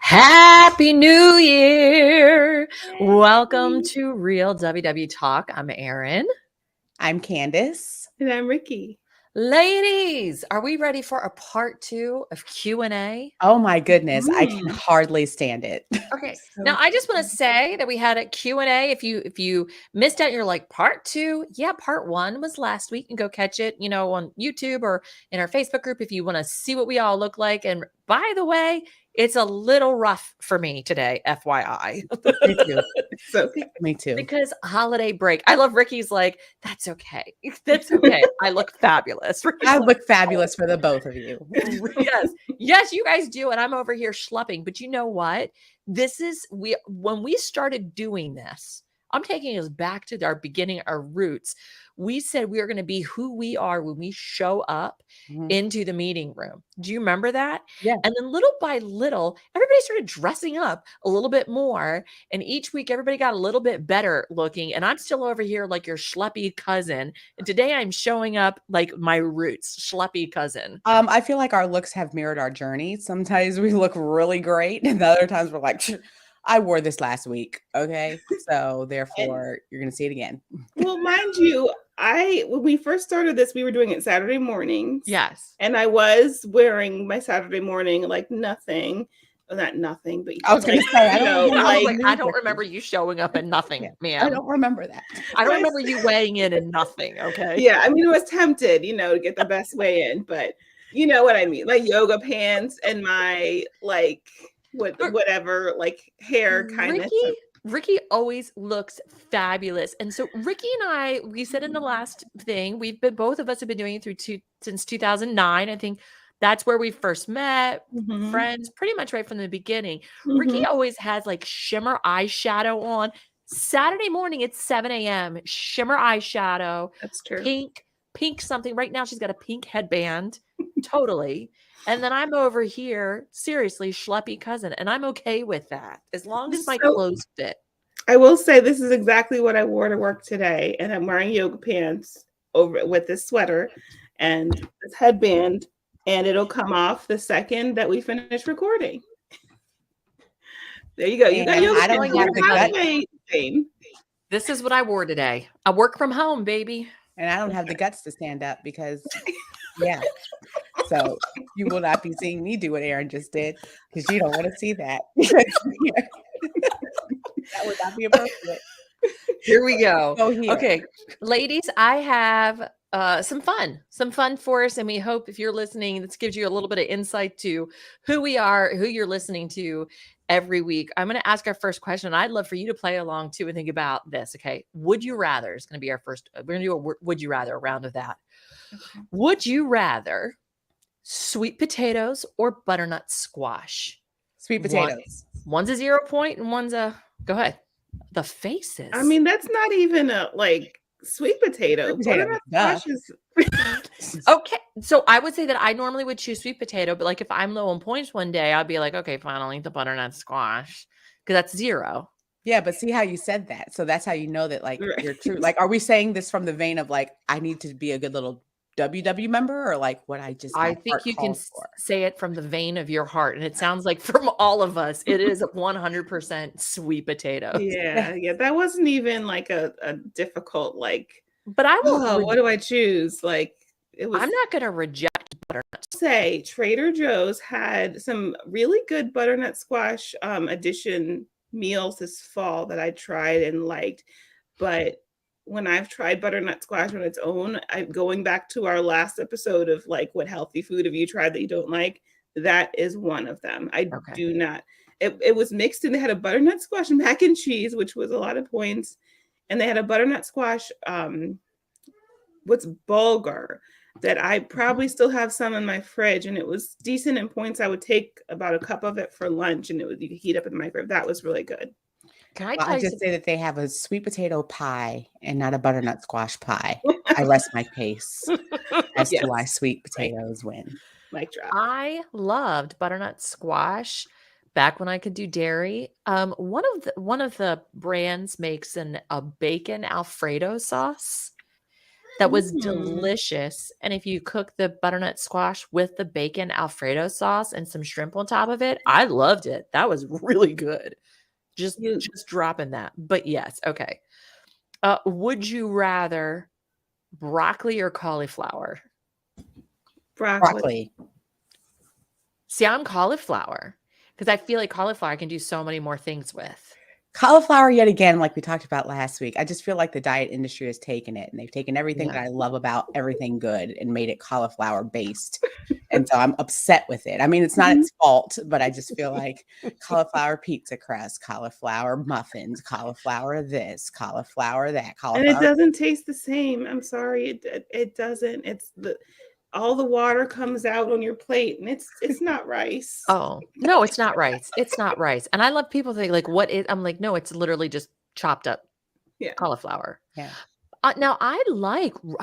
Happy New Year! Welcome Yay. to Real WW Talk. I'm Erin. I'm Candice. And I'm Rikki. Ladies, are we ready for a part 2 of Q&A? Oh my goodness, I can Mm. hardly stand it. Okay. So Now I just want to say that we had a Q&A. If you missed out, you're like part 2. Yeah, part 1 was last week, and go catch it, on YouTube or in our Facebook group if you want to see what we all look like. And by the way, it's a little rough for me today, FYI. Me too. it's okay. Me too. Because holiday break. I love Ricky's like, that's okay. That's okay. I look fabulous. Ricky's I like, look fabulous for the both of you. yes. Yes, you guys do. And I'm over here schlepping. But you know what? When we started doing this, I'm taking us back to our beginning, our roots. We said we are going to be who we are when we show up Mhm. into the meeting room. Do you remember that? Yeah. And then little by little, everybody started dressing up a little bit more. And each week, everybody got a little bit better looking. And I'm still over here like your schleppy cousin. And today I'm showing up like my roots, schleppy cousin. I feel like our looks have mirrored our journey. Sometimes we look really great, and the other times we're like, I wore this last week. Okay. So therefore you're gonna see it again. Well, mind you, when we first started this, we were doing it Saturday mornings. Yes. And I was wearing my Saturday morning like nothing. Well, not nothing, but I was gonna say, I don't remember I was the like, news I don't with you. remember you showing up in nothing, Yeah, ma'am. I don't remember that. I don't remember you weighing in and nothing. Okay. Yeah, I mean, I was tempted, to get the best way in, but you know what I mean, like yoga pants and my whatever hair kind of. Rikki always looks fabulous. And so Rikki and I, we said in the last thing, both of us have been doing it since 2009. I think that's where we first met, friends, pretty much right from the beginning. Rikki always has like shimmer eyeshadow on. Saturday morning at 7 a.m., shimmer eyeshadow. That's true. Pink something. Right now she's got a pink headband. Totally. And then I'm over here, seriously, schleppy cousin. And I'm okay with that as long as my clothes fit. I will say this is exactly what I wore to work today. And I'm wearing yoga pants over with this sweater and this headband. And it'll come off the second that we finish recording. There you go. You got yoga pants. This is what I wore today. I work from home, baby. And I don't have the guts to stand up because, yeah. So you will not be seeing me do what Erin just did because you don't want to see that. That would not be appropriate. Here we go. Here. Okay, ladies, I have some fun for us. And we hope if you're listening, this gives you a little bit of insight to who we are, who you're listening to every week. I'm going to ask our first question. I'd love for you to play along too and think about this. Okay. Would you rather is going to be our first. We're going to do a would you rather round of that. Okay. Would you rather sweet potatoes or butternut squash? Sweet potatoes. One's a 0 point and one's a, go ahead. The faces. I mean, that's not even a sweet potato. Butternut squash is okay. So I would say that I normally would choose sweet potato, but like if I'm low on points one day, I'd be like, okay, fine, I'll eat the butternut squash because that's 0. Yeah, but see how you said that. So that's how you know that you're true. Like, are we saying this from the vein of I need to be a good little WW member or what I think you can say it from the vein of your heart. And it sounds like from all of us, it is 100% sweet potato. Yeah. That wasn't even a difficult, but I will. What do I choose? It was. I'm not going to reject butternut. Say Trader Joe's had some really good butternut squash edition meals this fall that I tried and liked. But when I've tried butternut squash on its own, I'm going back to our last episode of what healthy food have you tried that you don't like? That is one of them. I do not. It was mixed and they had a butternut squash mac and cheese, which was a lot of points. And they had a butternut squash, what's bulgur, that I probably still have some in my fridge. And it was decent in points. I would take about a cup of it for lunch and you could heat up in the microwave. That was really good. Can I I'll just say that they have a sweet potato pie and not a butternut squash pie. I rest my case as to why sweet potatoes win. Mic drop. I loved butternut squash back when I could do dairy. One of the brands makes a bacon Alfredo sauce. that was Mm. delicious. And if you cook the butternut squash with the bacon Alfredo sauce and some shrimp on top of it, I loved it. That was really good. Just You just dropping that. But yes, okay. Would you rather broccoli or cauliflower? broccoli. Broccoli. See, I'm cauliflower because I feel like cauliflower I can do so many more things with. Cauliflower yet again, like we talked about last week. I just feel like the diet industry has taken it and they've taken everything Yeah. that I love about everything good and made it cauliflower based. And so I'm upset with it. I mean, it's not Mhm. its fault, but I just feel like cauliflower pizza crust, cauliflower muffins, cauliflower this, cauliflower that, And it cauliflower. doesn't taste the same. I'm sorry, it doesn't. It's all the water comes out on your plate, and it's not rice. Oh, no, it's not rice. It's not rice. And I love people think like, what is, I'm like, no, it's literally just chopped up Yeah. cauliflower. Yeah. Now I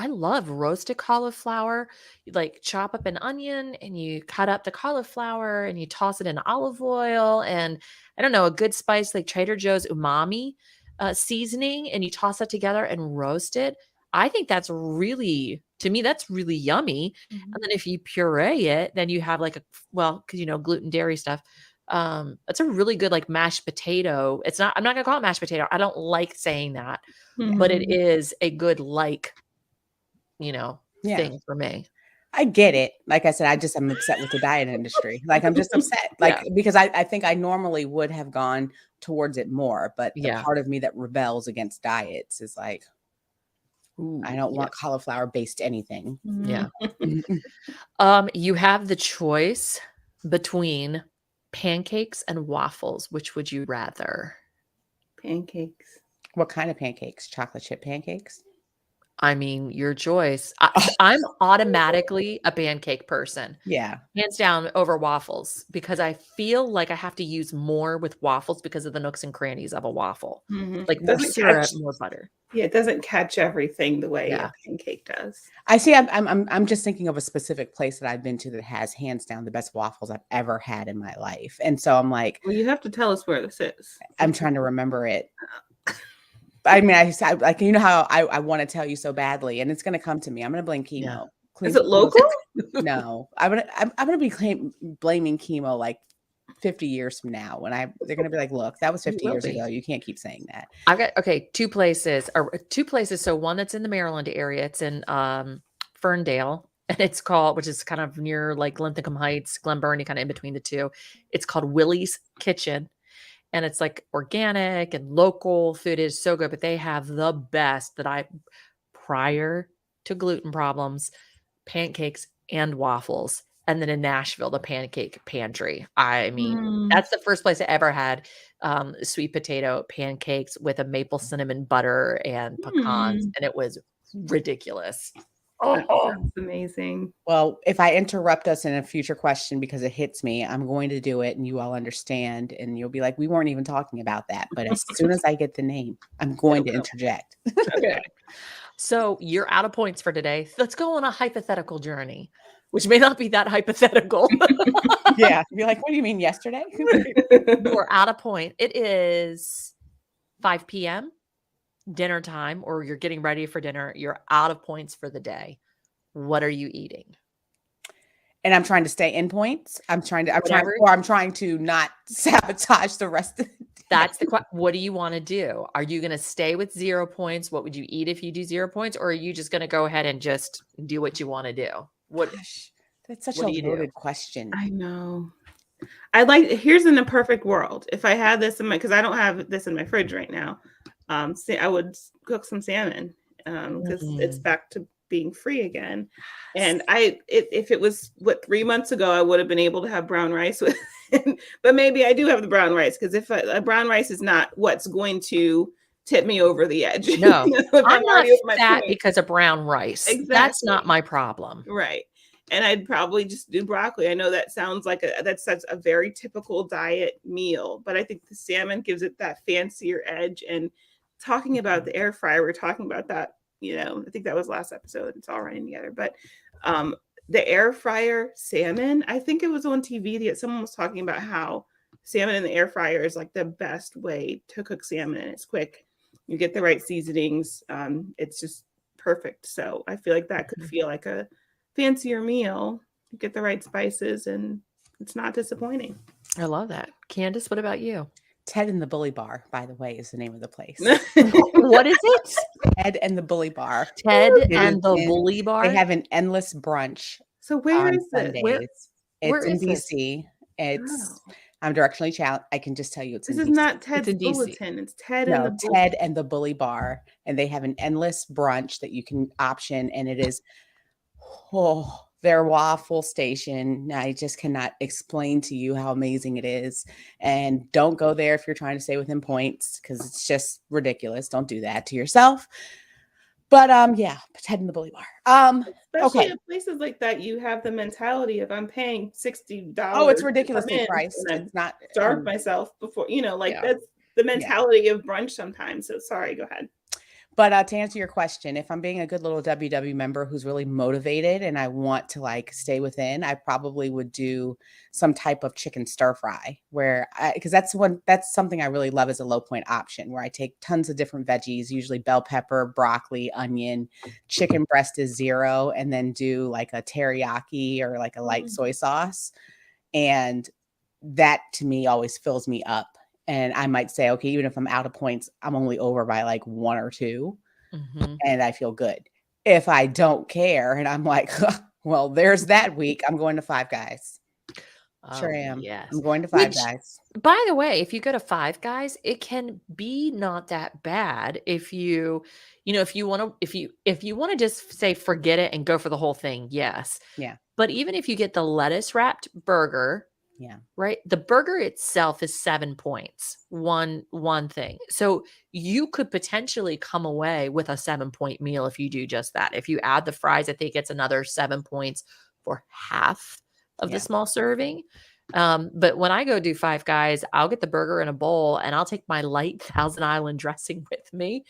love roasted cauliflower. You like chop up an onion and you cut up the cauliflower and you toss it in olive oil and I don't know, a good spice like Trader Joe's umami seasoning and you toss that together and roast it. I think that's really, to me, that's really yummy. And then if you puree it, then you have like a, well, because gluten, dairy stuff. It's a really good like mashed potato. It's not, I'm not gonna call it mashed potato. I don't like saying that, but it Mhm. is a good like, Yeah. thing for me. I get it. Like I said, I'm upset with the diet industry. Like I'm just upset. Like Yeah. because I think I normally would have gone towards it more, but the Yeah. part of me that rebels against diets is like, I Ooh, don't yeah. want cauliflower based anything. Yeah. Mhm. You have the choice between pancakes and waffles. Which would you rather? Pancakes. What kind of pancakes? Chocolate chip pancakes? I mean, your choice. I'm automatically a pancake person. Yeah. Hands down over waffles because I feel like I have to use more with waffles because of the nooks and crannies of a waffle. Mhm. Like more Doesn't syrup, catch more butter. Yeah, it doesn't catch everything the way a Yeah. pancake does. I see. I'm just thinking of a specific place that I've been to that has hands down the best waffles I've ever had in my life, and so I'm like, Well, you have to tell us where this is. I'm trying to remember it. I mean, I like how I want to tell you so badly, and it's going to come to me. I'm going to blame Yeah. chemo. Is it Chemo's- local? No, I'm gonna be blaming chemo like 50 years from now when they're gonna be like, look, that was You 50 will years be. ago. You can't keep saying that. I've got okay, two places. So one that's in the Maryland area. It's in Ferndale, and it's called, which is kind of near like Linthicum Heights, Glen Burnie, kind of in between the two. It's called Willie's Kitchen. And it's like organic and local food is so good, but they have the best that prior to gluten problems, pancakes and waffles. And then in Nashville, the pancake pantry. I mean, Mm. that's the first place I ever had sweet potato pancakes with a maple cinnamon butter and pecans. Mm. And it was ridiculous. That Oh, sounds amazing. Well, if I interrupt us in a future question because it hits me, I'm going to do it, and you all understand, and you'll be like, we weren't even talking about that. But as soon as I get the name, I'm going to interject. Okay. so you're out of points for today. Let's go on a hypothetical journey, which may not be that hypothetical. Yeah, you're like, what do you mean yesterday? You are out of point. It is 5 p.m. dinner time, or you're getting ready for dinner. You're out of points for the day. What are you eating? And I'm trying to stay in points. I'm trying Whatever. to not sabotage the rest of the day. That's the question. What do you want to do? Are you going to stay with 0 points? What would you eat if you do 0 points? Or are you just going to go ahead and just do what you want to do? Gosh, that's such What a do you do? loaded question. I know. Here's in a perfect world. If I had this because I don't have this in my fridge right now, I would cook some salmon because it's back to being free again. And if it was 3 months ago, I would have been able to have brown rice with it. But maybe I do have the brown rice because if a brown rice is not what's going to tip me over the edge. No, if I'm not already over my fat point. because of brown rice. That's Exactly. not my problem. Right. And I'd probably just do broccoli. I know that sounds like that's such a very typical diet meal, but I think the salmon gives it that fancier edge. And talking about the air fryer, we're talking about that, I think that was last episode. It's all running together. But the air fryer salmon, I think it was on TV that someone was talking about how salmon in the air fryer is like the best way to cook salmon, and it's quick. You get the right seasonings. It's just perfect. So I feel like that could feel like a fancier meal. You get the right spices and it's not disappointing. I love that. Candice, what about you? Ted and the Bully Bar, by the way, is the name of the place. What is it? Ted and the Bully Bar. Ted It and is the in- Bully Bar? They have an endless brunch So where on is this? Sundays. Where It's in is this? DC. It's Oh. I'm directionally challenged. I can just tell you it's This in is DC. not Ted's in DC. Bulletin. It's Ted and No, the Bulletin. Ted and the Bully Bar, and they have an endless brunch that you can option, and it is their waffle station. I just cannot explain to you how amazing it is. And don't go there if you're trying to stay within points because it's just ridiculous. Don't do that to yourself. But yeah, Ted and the Bully Bar. Especially Okay. at places like that, you have the mentality of I'm paying $60. Oh, it's to come ridiculously in priced. and It's not starve myself before, like Yeah. that's the mentality of brunch sometimes. So sorry, go ahead. But to answer your question, if I'm being a good little WW member who's really motivated and I want to like stay within, I probably would do some type of chicken stir fry because that's something I really love as a low point option where I take tons of different veggies, usually bell pepper, broccoli, onion, chicken breast is 0, and then do like a teriyaki or like a light soy sauce. And that to me always fills me up. And I might say, okay, even if I'm out of points, I'm only over by like 1 or 2 and I feel good. If I don't care and I'm like, well, there's that week, I'm going to Five Guys. Sure am. Yes. I'm going to Five Guys. By the way, if you go to Five Guys, it can be not that bad if you want to just say forget it and go for the whole thing. Yes. Yeah. But even if you get the lettuce wrapped burger, Yeah. right? The burger itself is 7 points. One thing. So you could potentially come away with a 7-point meal if you do just that. If you add the fries, I think it's another 7 points for half of the small serving. But when I go do Five Guys, I'll get the burger in a bowl and I'll take my light Thousand Island dressing with me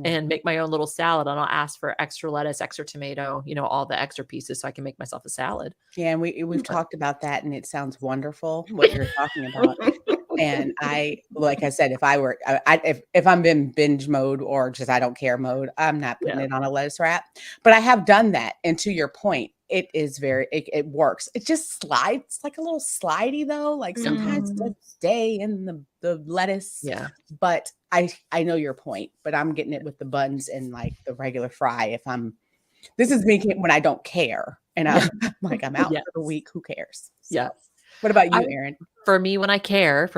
and make my own little salad. And I'll ask for extra lettuce, extra tomato, all the extra pieces so I can make myself a salad. Yeah, and we've talked about that, and it sounds wonderful what you're talking about. And like I said, if I'm in binge mode or just I don't care mode, I'm not putting it on a lettuce wrap. But I have done that, and to your point, it is it works. It just slides like a little slidey though. Like sometimes it does stay in the lettuce. Yeah. But I know your point. But I'm getting it with the buns and like the regular fry. This is me when I don't care. And I'm like, I'm out for the week. Who cares? So. Yeah. What about you, Erin? For me, when I care,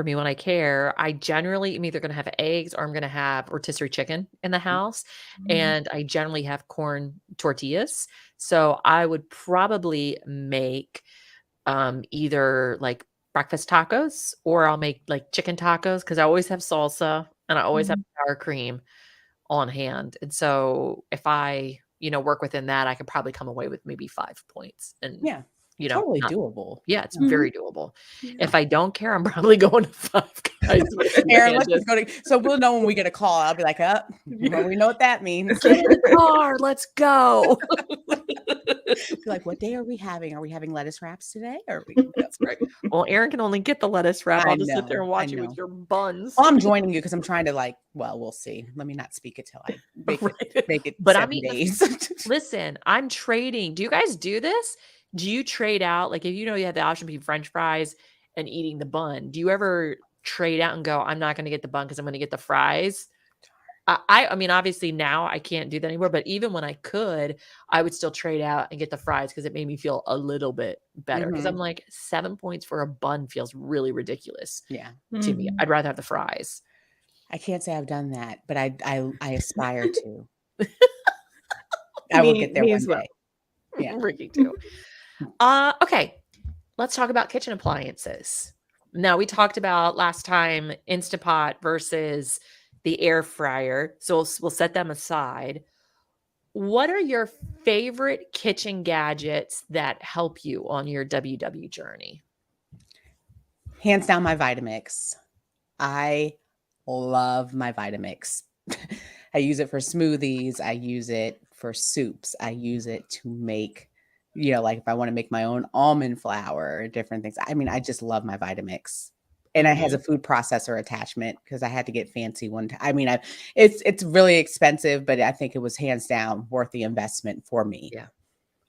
I generally am either going to have eggs or I'm going to have rotisserie chicken in the house. And I generally have corn tortillas. So I would probably make either like breakfast tacos or I'll make like chicken tacos because I always have salsa and I always have sour cream on hand. And so if I, work within that, I could probably come away with maybe 5 points. And totally doable. Yeah, it's very doable. If I don't care, I'm probably going to Five Guys. Erin, let's just go so we'll know when we get a call. I'll be like, well, we know what that means. Get in the car, let's go. Like, what day are we having? Are we having lettuce wraps today? That's right. Well, Erin can only get the lettuce wrap. I'll just sit there and watch you with your buns. Well, I'm joining you because I'm trying to we'll see. Let me not speak it till I make it but 7 days. Listen, I'm trading. Do you guys do this? Do you trade out? Like if you have the option between French fries and eating the bun, do you ever trade out and go, I'm not going to get the bun because I'm going to get the fries? I mean, obviously now I can't do that anymore, but even when I could, I would still trade out and get the fries because it made me feel a little bit better. Because I'm like, 7 points for a bun feels really ridiculous to me. I'd rather have the fries. I can't say I've done that, but I aspire to. I will get there one day. Yeah, Rikki too. Okay, let's talk about kitchen appliances. Now we talked about last time Instapot versus the air fryer, so we'll set them aside. What are your favorite kitchen gadgets that help you on your WW journey? Hands down, my Vitamix. I love my Vitamix. I use it for smoothies. I use it for soups. I use it to make, like if I want to make my own almond flour or different things. I mean, I just love my Vitamix. And it has a food processor attachment because I had to get fancy one time. I mean, it's really expensive, but I think it was hands down worth the investment for me. Yeah.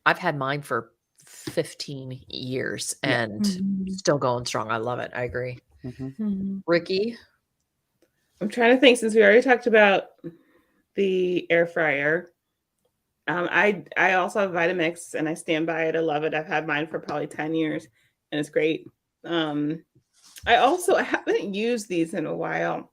I've had mine for 15 years Yeah. and still going strong. I love it. I agree. Rikki? I'm trying to think, since we already talked about the air fryer. I also have Vitamix and I stand by it. I love it. I've had mine for probably 10 years and it's great. I haven't used these in a while,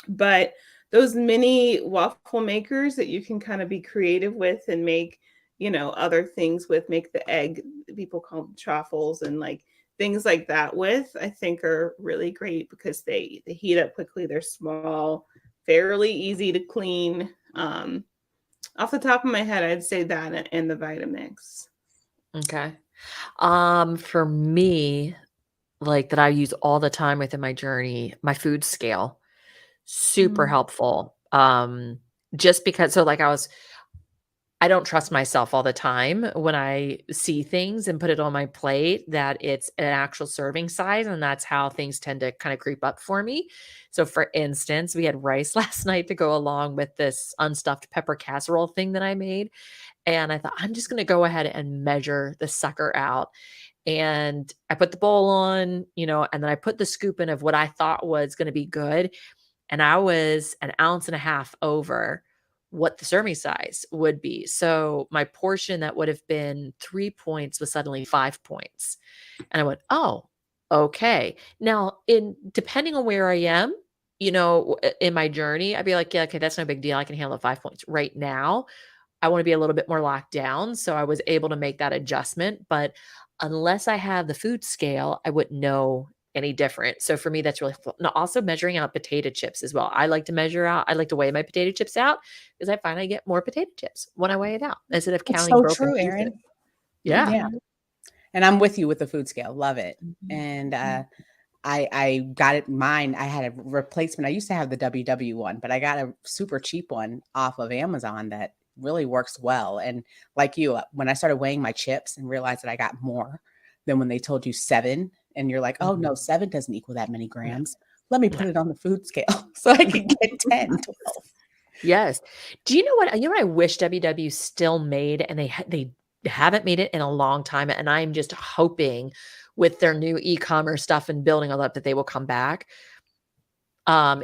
but those mini waffle makers that you can kind of be creative with and make, other things with, make the egg, people call them chaffles, and like things like that with, I think are really great because they heat up quickly. They're small, fairly easy to clean. Off the top of my head, I'd say that and the Vitamix. Okay. For me, like that I use all the time within my journey, my food scale, super helpful. Just because, so like I don't trust myself all the time when I see things and put it on my plate that it's an actual serving size. And that's how things tend to kind of creep up for me. So, for instance, we had rice last night to go along with this unstuffed pepper casserole thing that I made. And I thought, I'm just going to go ahead and measure the sucker out. And I put the bowl on, and then I put the scoop in of what I thought was going to be good. And I was an ounce and a half over what the serving size would be. So my portion that would have been 3 points was suddenly 5 points. And I went, oh, okay. Now, depending on where I am, in my journey, I'd be like, yeah, okay, that's no big deal. I can handle 5 points. Right now, I want to be a little bit more locked down. So I was able to make that adjustment. But unless I have the food scale, I wouldn't know any different. So for me, that's really helpful. Now, also measuring out potato chips as well. I like to weigh my potato chips out because I find I get more potato chips when I weigh it out instead of It's counting so broken true, pieces. Erin. Yeah. Yeah. And I'm with you with the food scale. Love it. And I got it mine. I had a replacement. I used to have the WW one, but I got a super cheap one off of Amazon that really works well. And like you, when I started weighing my chips and realized that I got more than when they told you 7, and you're like, oh no, 7 doesn't equal that many grams. Let me put it on the food scale so I can get 10, 12. Yes. Do you know what? I wish WW still made, and they haven't made it in a long time. And I'm just hoping with their new e-commerce stuff and building all up that they will come back.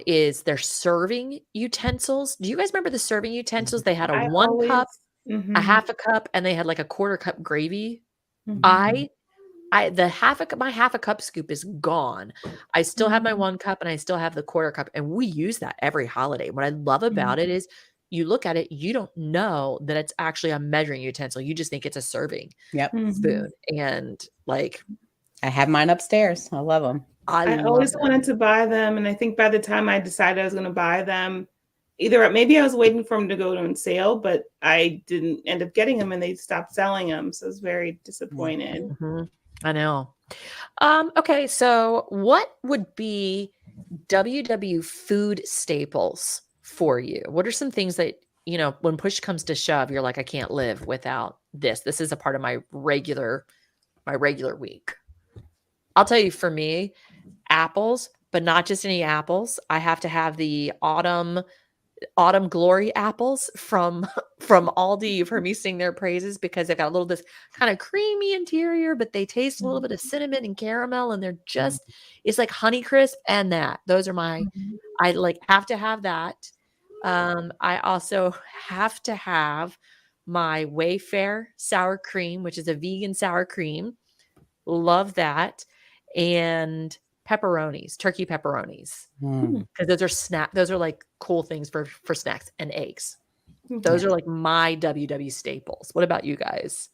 Is their serving utensils. Do you guys remember the serving utensils? They had a 1 cup, a half a cup, and they had like a 1/4 cup gravy. The my half a cup scoop is gone. I still have my 1 cup and I still have the 1/4 cup, and we use that every holiday. What I love about it is you look at it, you don't know that it's actually a measuring utensil. You just think it's a serving spoon. And like, I have mine upstairs. I love them. I always wanted to buy them, and I think by the time I decided I was going to buy them, maybe I was waiting for them to go on sale, but I didn't end up getting them, and they stopped selling them, so I was very disappointed. I know. Okay, so what would be WW food staples for you? What are some things that, when push comes to shove, you're like, I can't live without this. This is a part of my regular week. I'll tell you, for me, apples, but not just any apples. I have to have the autumn glory apples from Aldi. You've heard me sing their praises because they've got a little this kind of creamy interior, but they taste a little bit of cinnamon and caramel, and they're just, it's like Honeycrisp. And those are I like have to have that. I also have to have my Wayfair sour cream, which is a vegan sour cream. Love that. And pepperonis, turkey pepperonis, because those are like cool things for snacks, and eggs. Those are like my WW staples. What about you guys?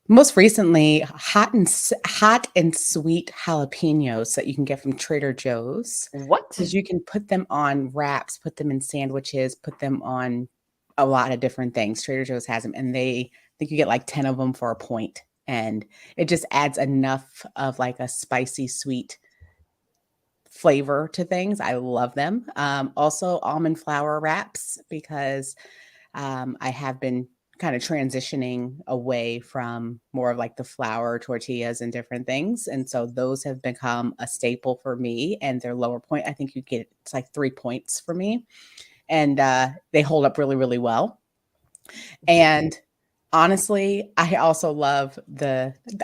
Most recently, hot and sweet jalapenos that you can get from Trader Joe's. What? Because you can put them on wraps, put them in sandwiches, put them on a lot of different things. Trader Joe's has them, and I think you get like 10 of them for a point. And it just adds enough of like a spicy, sweet flavor to things. I love them. Also almond flour wraps, because I have been kind of transitioning away from more of like the flour tortillas and different things. And so those have become a staple for me, and their lower point, I think it's like 3 points for me. And they hold up really, really well. And honestly, I also love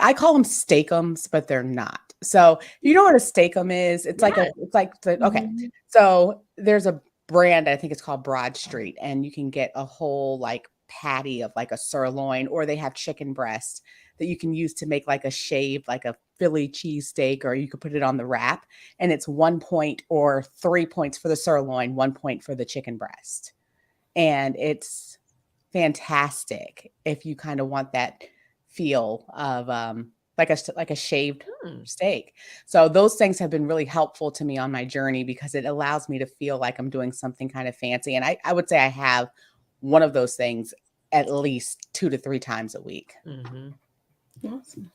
I call them steakums, but they're not. So you know what a steakum is? It's like Yeah. okay. So there's a brand, I think it's called Broad Street, and you can get a whole like patty of like a sirloin, or they have chicken breast that you can use to make like a shaved, like a Philly cheesesteak, or you could put it on the wrap, and it's 1 point or 3 points for the sirloin, 1 point for the chicken breast. And it's fantastic if you kind of want that feel of like a shaved steak. So those things have been really helpful to me on my journey, because it allows me to feel like I'm doing something kind of fancy. And I would say I have one of those things at least 2 to 3 times a week. Awesome.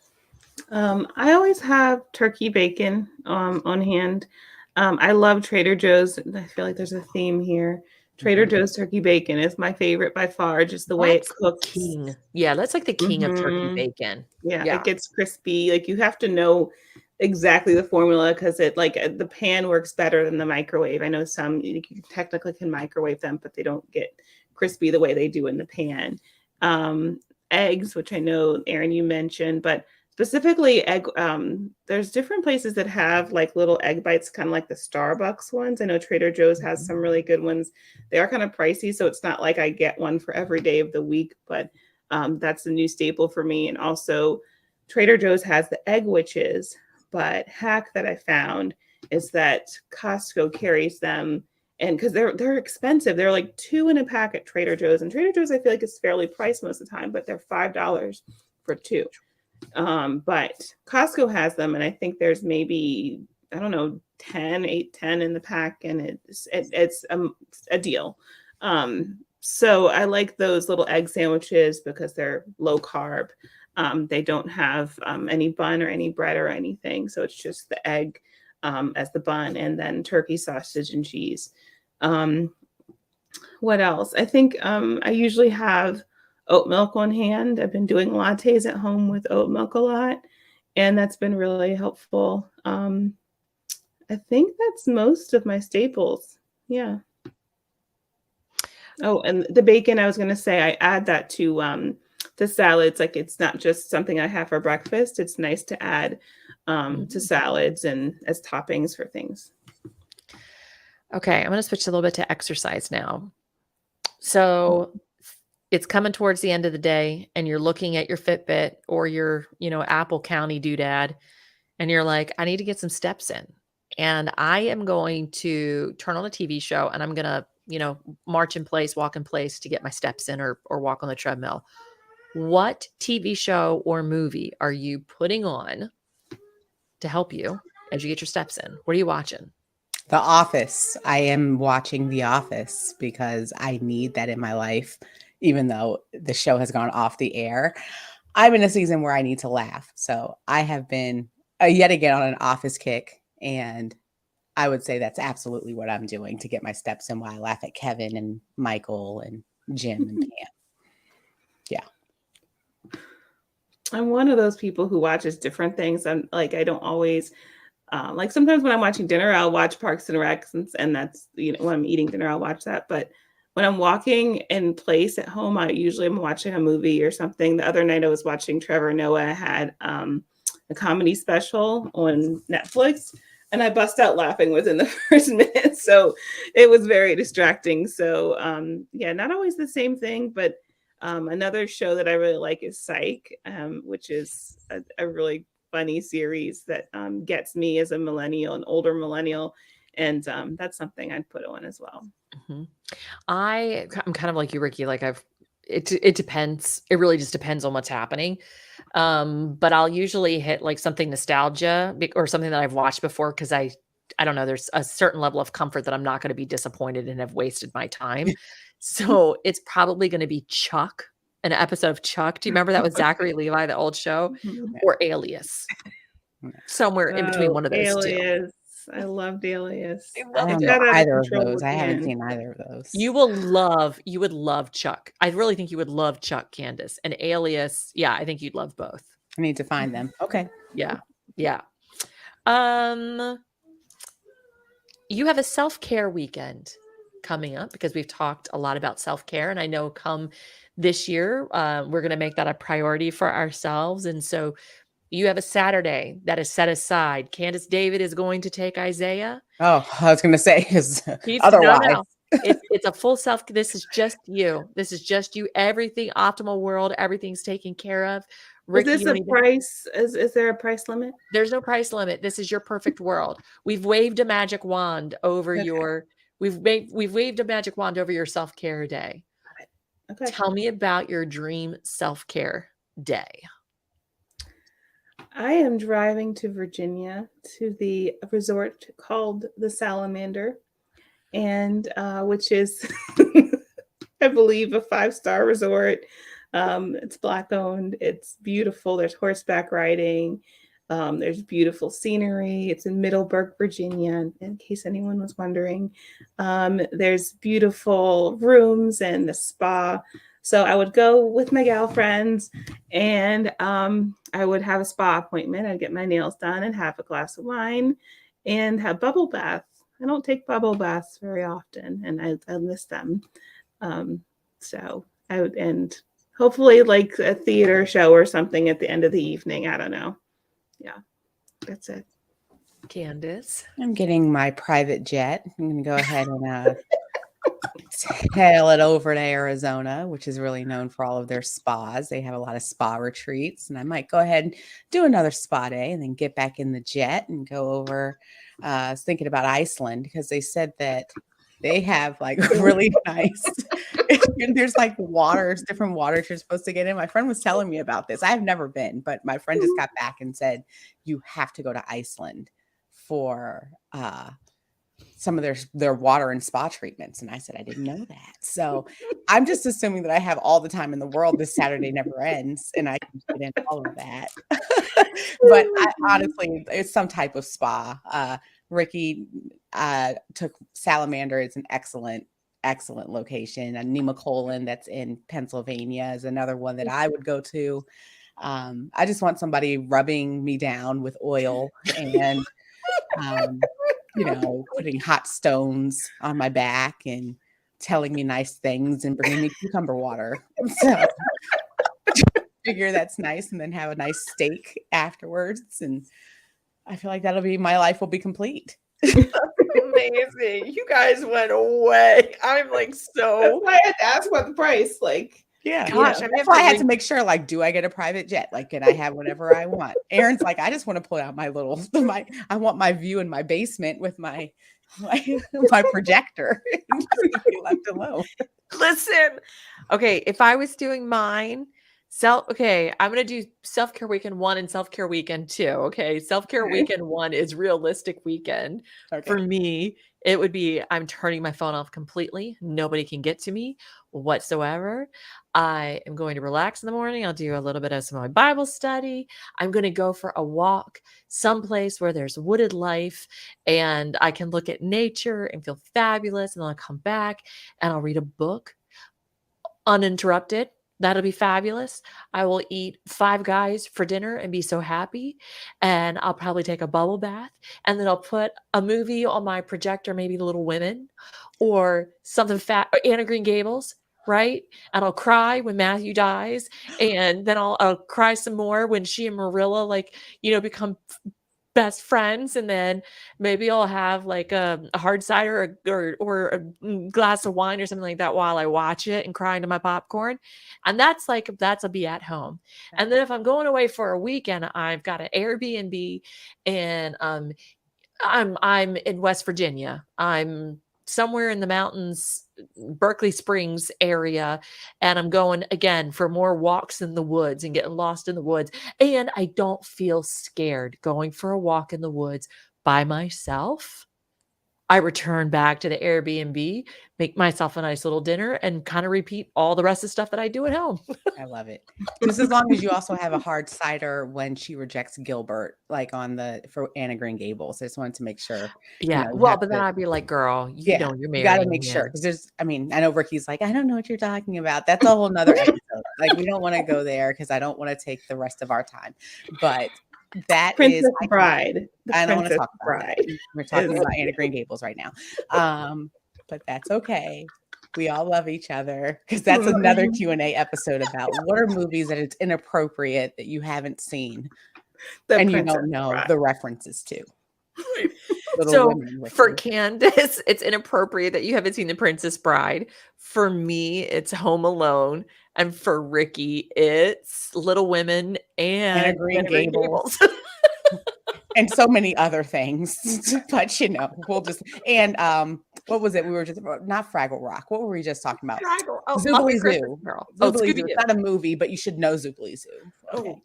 I always have turkey bacon on hand. I love Trader Joe's. I feel like there's a theme here. Trader Joe's turkey bacon is my favorite by far, just the way it cooks. King. Yeah, that's like the king of turkey bacon. Yeah, it gets crispy. Like, you have to know exactly the formula, because it like the pan works better than the microwave. I know some you technically can microwave them, but they don't get crispy the way they do in the pan. Eggs, which I know, Erin, you mentioned, but specifically egg, there's different places that have like little egg bites, kind of like the Starbucks ones. I know Trader Joe's has some really good ones. They are kind of pricey, so it's not like I get one for every day of the week, but that's a new staple for me. And also Trader Joe's has the egg witches, but hack that I found is that Costco carries them. And because they're expensive, they're like 2 in a pack at Trader Joe's. And Trader Joe's, I feel like, is fairly priced most of the time, but they're $5 for 2. But Costco has them, and I think there's maybe, I don't know, 10 in the pack, and it's a deal. So I like those little egg sandwiches because they're low carb. They don't have any bun or any bread or anything, so it's just the egg as the bun, and then turkey, sausage, and cheese. What else? I think I usually have oat milk on hand. I've been doing lattes at home with oat milk a lot, and that's been really helpful. I think that's most of my staples. Yeah. Oh, and the bacon, I was going to say, I add that to salads. Like, it's not just something I have for breakfast. It's nice to add to salads and as toppings for things. Okay, I'm going to switch a little bit to exercise now. So it's coming towards the end of the day, and you're looking at your Fitbit or your, Apple County doodad, and you're like, I need to get some steps in. And I am going to turn on a TV show, and I'm going to, march in place, walk in place to get my steps in, or walk on the treadmill. What TV show or movie are you putting on to help you as you get your steps in? What are you watching? The Office. I am watching The Office because I need that in my life, even though the show has gone off the air. I'm in a season where I need to laugh. So I have been yet again on an Office kick, and I would say that's absolutely what I'm doing to get my steps in, while I laugh at Kevin and Michael and Jim and Pam. Yeah. I'm one of those people who watches different things. I'm like, I don't always like, sometimes when I'm watching dinner, I'll watch Parks and Rec, and that's, when I'm eating dinner, I'll watch that. But when I'm walking in place at home, I usually am watching a movie or something. The other night I was watching Trevor Noah had a comedy special on Netflix, and I bust out laughing within the first minute. So it was very distracting. So yeah, not always the same thing, but another show that I really like is Psych, which is a really funny series that gets me as a millennial, an older millennial. And that's something I'd put on as well. I'm kind of like you, Rikki. Like, it depends. It really just depends on what's happening. But I'll usually hit like something nostalgia or something that I've watched before, because I don't know, there's a certain level of comfort that I'm not going to be disappointed and have wasted my time. So it's probably going to be Chuck, an episode of Chuck. Do you remember that with Zachary Levi, the old show, or Alias? Somewhere in between one of those Alias. I loved Alias. I I love It don't Chuck. know got out of either of control those. I haven't again. seen either of those. You would love Chuck. I really think you would love Chuck, Candice. And Alias, yeah, I think you'd love both. I need to find them. Okay. Yeah. Yeah. Um, you have a self-care weekend coming up because we've talked a lot about self-care. And I know come this year, we're going to make that a priority for ourselves. And so you have a Saturday that is set aside. Candice David is going to take Isaiah. Oh, I was going to say, because He's otherwise, It's a full self. This is just you. This is just you. Everything optimal world. Everything's taken care of. Is Rikki, this you a don't even. price? Is there a price limit? There's no price limit. This is your perfect world. We've waved a magic wand over Okay. your. We've waved a magic wand over your self care day. Okay. Tell me about your dream self care day. I am driving to Virginia to the resort called the Salamander, and which is, I believe, a 5-star resort. It's Black owned. It's beautiful. There's horseback riding. There's beautiful scenery. It's in Middleburg, Virginia, in case anyone was wondering. There's beautiful rooms and the spa. So I would go with my gal friends, and I would have a spa appointment. I'd get my nails done and have a glass of wine and have bubble baths. I don't take bubble baths very often, and I miss them. So I would, and hopefully like a theater show or something at the end of the evening. I don't know. Yeah, that's it. Candice. I'm getting my private jet. I'm going to go ahead and tail it over to Arizona, which is really known for all of their spas. They have a lot of spa retreats, and I might go ahead and do another spa day and then get back in the jet and go over. I was thinking about Iceland because they said that they have like really nice. There's like waters, different waters you're supposed to get in. My friend was telling me about this. I have never been, but my friend just got back and said you have to go to Iceland for some of their water and spa treatments. And I said, I didn't know that. So I'm just assuming that I have all the time in the world. This Saturday never ends and I can fit in all of that. But honestly, it's some type of spa. Rikki took Salamander. It's an excellent location. And Nemacolin, that's in Pennsylvania, is another one that I would go to. I just want somebody rubbing me down with oil and putting hot stones on my back and telling me nice things and bringing me cucumber water. So figure that's nice, and then have a nice steak afterwards. And I feel like my life will be complete. Amazing. You guys went away. I'm like so. That's why I had to ask about the price. Like, Yeah. Gosh, That's why I had to make sure, like, do I get a private jet? Like, can I have whatever I want? Erin's like, I just want to pull out I want my view in my basement with my projector and just be left alone. Listen. Okay, if I was doing mine, I'm going to do self-care weekend 1 and self-care weekend 2. Okay. Self-care Okay. weekend 1 is realistic weekend. Okay. For me, it would be I'm turning my phone off completely. Nobody can get to me whatsoever. I am going to relax in the morning. I'll do a little bit of some of my Bible study. I'm going to go for a walk someplace where there's wooded life and I can look at nature and feel fabulous. And then I'll come back and I'll read a book uninterrupted. That'll be fabulous. I will eat Five Guys for dinner and be so happy. And I'll probably take a bubble bath. And then I'll put a movie on my projector, maybe Little Women or something or Anna Green Gables, right? And I'll cry when Matthew dies. And then I'll cry some more when she and Marilla, become best friends. And then maybe I'll have like a hard cider or a glass of wine or something like that while I watch it and cry into my popcorn. And that's a be at home. And then if I'm going away for a weekend, I've got an Airbnb and I'm in West Virginia. I'm somewhere in the mountains, Berkeley Springs area, and I'm going again for more walks in the woods and getting lost in the woods. And I don't feel scared going for a walk in the woods by myself. I return back to the Airbnb, make myself a nice little dinner, and kind of repeat all the rest of the stuff that I do at home. I love it. Just as long as you also have a hard cider when she rejects Gilbert, like for Anna Green Gables. I just wanted to make sure. Yeah. You Well, have but then to, I'd be like, girl, you know you're you got to marrying make sure him. because I know Ricky's like, I don't know what you're talking about. That's a whole nother episode. Like, we don't want to go there because I don't want to take the rest of our time. But that Princess is Bride. I don't want to Princess talk about Bride. that. We're talking about Anna Green Gables right now. But that's okay. We all love each other because that's another Q&A episode about what are movies that it's inappropriate that you haven't seen and you don't know the references to. So for Candice, it's inappropriate that you haven't seen The Princess Bride. For me, it's Home Alone. And for Rikki, it's Little Women and Anna Green Gables. And so many other things. But we'll just what was it? We were just not Fraggle Rock. What were we just talking about? Zoobly Zoo. Zoobly Zoo. It's not a movie, but you should know Zoobly Zoo. Okay.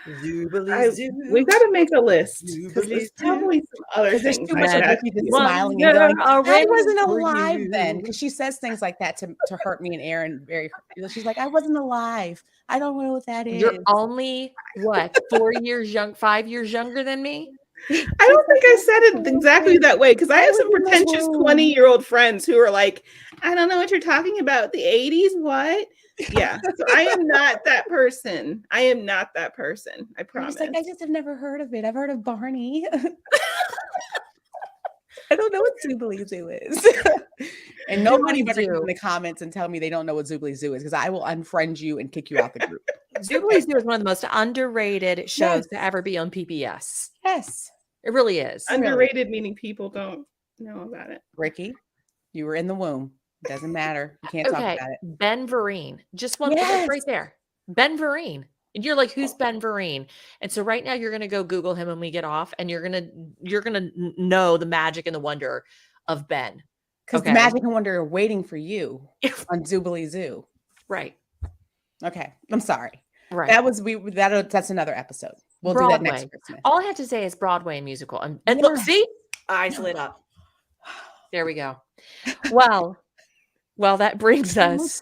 Zoobly Zoo. We got to make a list. There's probably some other things. There's too much of Rikki just smiling and going, I wasn't alive then. Because she says things like that to hurt me and Erin. She's like, I wasn't alive. I don't know what that is. You're only, 5 years younger than me? I don't think I said it exactly that way because I have some pretentious 20-year-old friends who are like, I don't know what you're talking about. The 80s? What? Yeah. So I am not that person. I promise. Like, I just have never heard of it. I've heard of Barney. I don't know what Zoobly Zoo is. And nobody better come in the comments and tell me they don't know what Zoobly Zoo is because I will unfriend you and kick you out the group. Zoobly Zoo is one of the most underrated shows to ever be on PBS. Yes. It really is. Underrated meaning people don't know about it. Rikki, you were in the womb. It doesn't matter. You can't talk about it. Ben Vereen. Just one right there. Ben Vereen. And you're like, who's Ben Vereen? And so right now you're going to go Google him when we get off and you're going to know the magic and the wonder of Ben. Because the magic and wonder are waiting for you on Zoobly Zoo. Right. Okay. I'm sorry. Right. That's another epised. We'll do that next Christmas. All I have to say is Broadway musical. And look, see? Eyes lit up. There we go. Well, that brings us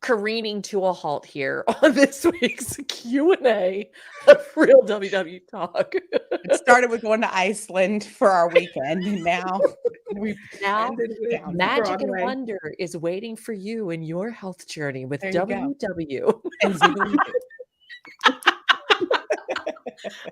careening to a halt here on this week's Q&A of Real WW Talk. It started with going to Iceland for our weekend, and now magic and wonder is waiting for you in your health journey with WW. And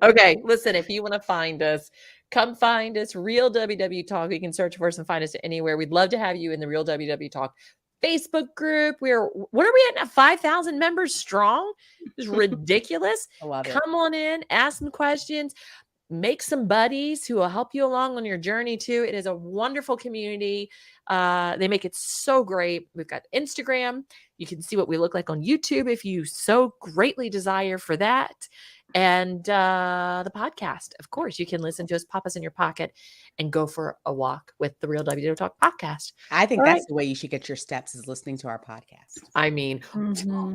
okay, listen, if you want to find us, come find us, Real WW Talk. You can search for us and find us anywhere. We'd love to have you in the Real WW Talk Facebook group. What are we at now? 5,000 members strong? It's ridiculous. I love it. Come on in, ask some questions, make some buddies who will help you along on your journey too. It is a wonderful community. They make it so great. We've got Instagram. You can see what we look like on YouTube if you so greatly desire for that. And the podcast, of course, you can listen to us, pop us in your pocket, and go for a walk with the Real WW Talk podcast. I think that's the way you should get your steps, is listening to our podcast. I mean,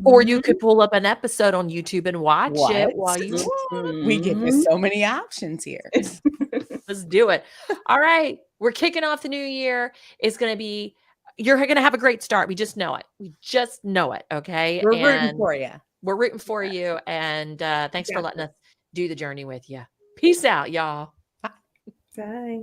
or you could pull up an episode on YouTube and watch it while you walk. We give you so many options here. Let's do it. All right. We're kicking off the new year. It's going to be, you're going to have a great start. We just know it. Okay. We're rooting for you. We're rooting for you. And thanks for letting us do the journey with you. Peace out, y'all. Bye.